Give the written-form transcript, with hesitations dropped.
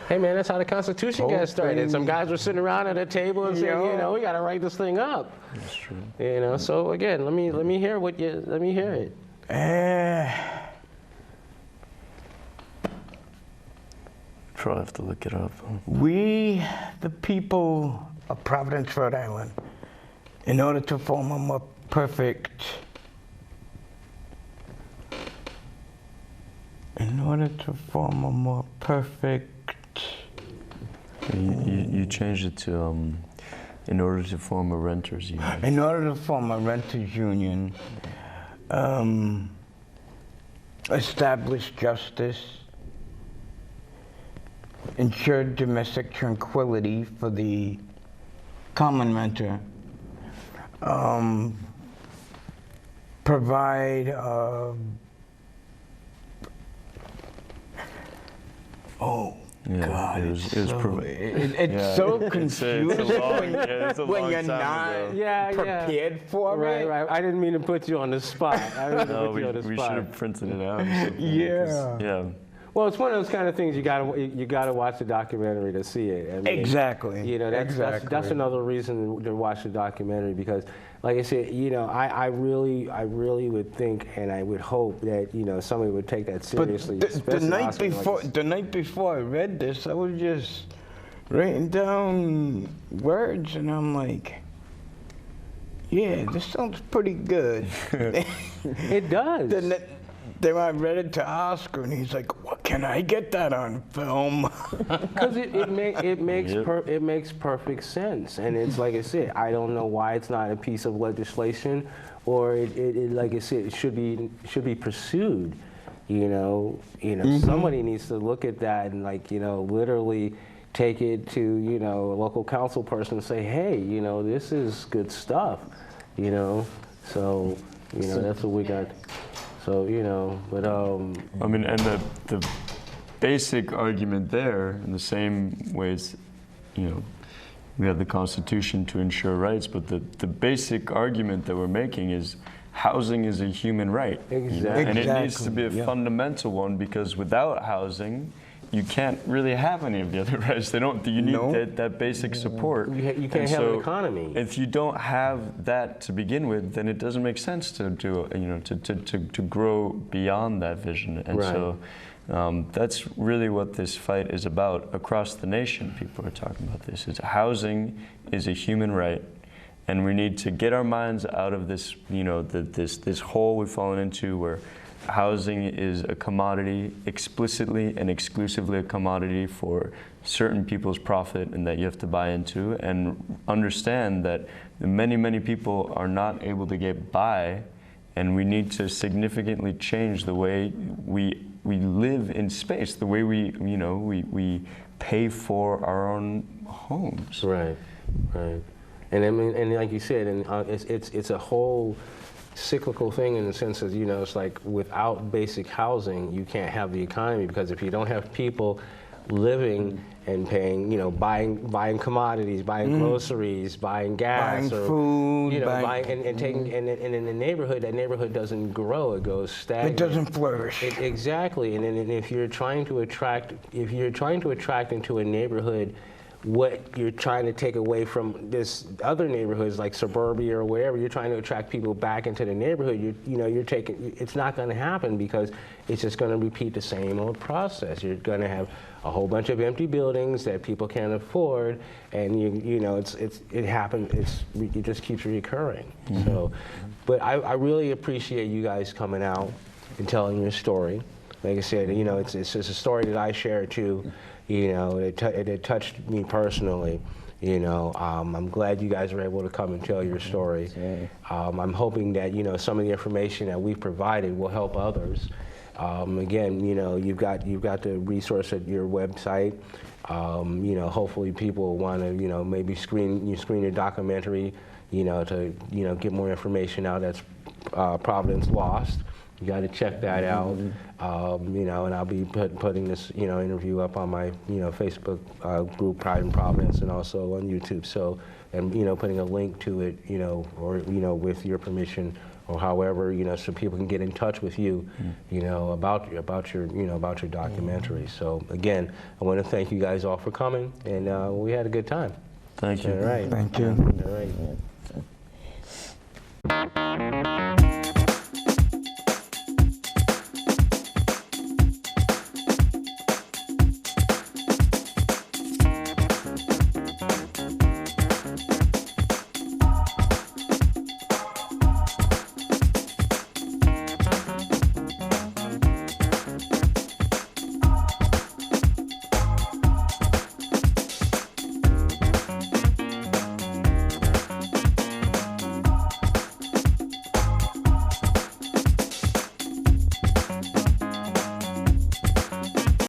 Hey man, that's how the Constitution got started. Some guys were sitting around at a table and saying, you know, we got to write this thing up. That's true. You know, so again, let me hear it. Probably have to look it up. We, the people of Providence, Rhode Island, in order to form a more perfect, You changed it to, in order to form a renters union. In order to form a renters union, establish justice, ensure domestic tranquility for the common renter, provide God, it's so confusing when you're not prepared for it. Right. I didn't mean to put you on the spot. No, we should have printed it out. Yeah. Well, it's one of those kind of things you gotta watch the documentary to see it. I mean, exactly. You know, that's another reason to watch the documentary, because, like I said, you know, I really would think and I would hope that, you know, somebody would take that seriously. But the night before I read this, I was just writing down words, and I'm like, yeah, this sounds pretty good. It does. Then I read it to Oscar, and he's like, "Well, can I get that on film?" Because it makes perfect sense, and it's like I said, I don't know why it's not a piece of legislation, or it like I said, it should be pursued. You know, somebody needs to look at that and, like, you know, literally take it to, you know, a local council person and say, hey, you know, this is good stuff. You know, so you know that's what we got. So, you know, but I mean, and the basic argument there, in the same ways, you know, we have the Constitution to ensure rights, but the basic argument that we're making is housing is a human right. Exactly. And it needs to be a fundamental one, because without housing, you can't really have any of the other rights. You need that basic support. You can't have an economy. If you don't have that to begin with, then it doesn't make sense to do, you know, to grow beyond that vision. And so that's really what this fight is about across the nation. People are talking about this. Housing is a human right, and we need to get our minds out of this, you know, this hole we've fallen into, where housing is a commodity, explicitly and exclusively a commodity for certain people's profit, and that you have to buy into, and understand that many people are not able to get by, and we need to significantly change the way we live in space, the way we pay for our own homes. Right. And I mean, and like you said, and it's a whole cyclical thing, in the sense of, you know, it's like without basic housing, you can't have the economy, because if you don't have people living and paying, you know, buying commodities, buying groceries, buying gas, buying or food, you know, and taking, and in the neighborhood, that neighborhood doesn't grow; it goes stagnant. It doesn't flourish. Exactly, and if you're trying to attract into a neighborhood what you're trying to take away from this other neighborhoods like suburbia or wherever, you're trying to attract people back into the neighborhood, it's not going to happen, because it's just going to repeat the same old process. You're going to have a whole bunch of empty buildings that people can't afford, and it happens. It just keeps recurring. So, but I really appreciate you guys coming out and telling your story. Like I said, you know, it's just a story that I share too. You know, it touched me personally. You know, I'm glad you guys were able to come and tell your story. I'm hoping that, you know, some of the information that we've provided will help others. Again, you know, you've got the resource at your website. You know, hopefully people want to, you know, maybe screen your documentary, you know, to, you know, get more information out. That's Providence Lost. You got to check that out, you know, and I'll be putting this, you know, interview up on my, you know, Facebook group, Pride in Providence, and also on YouTube. So, and, you know, putting a link to it, you know, or, you know, with your permission, or however, you know, so people can get in touch with you, you know, about your documentary. So again, I want to thank you guys all for coming, and we had a good time. Thank you. All right. Thank you. All right.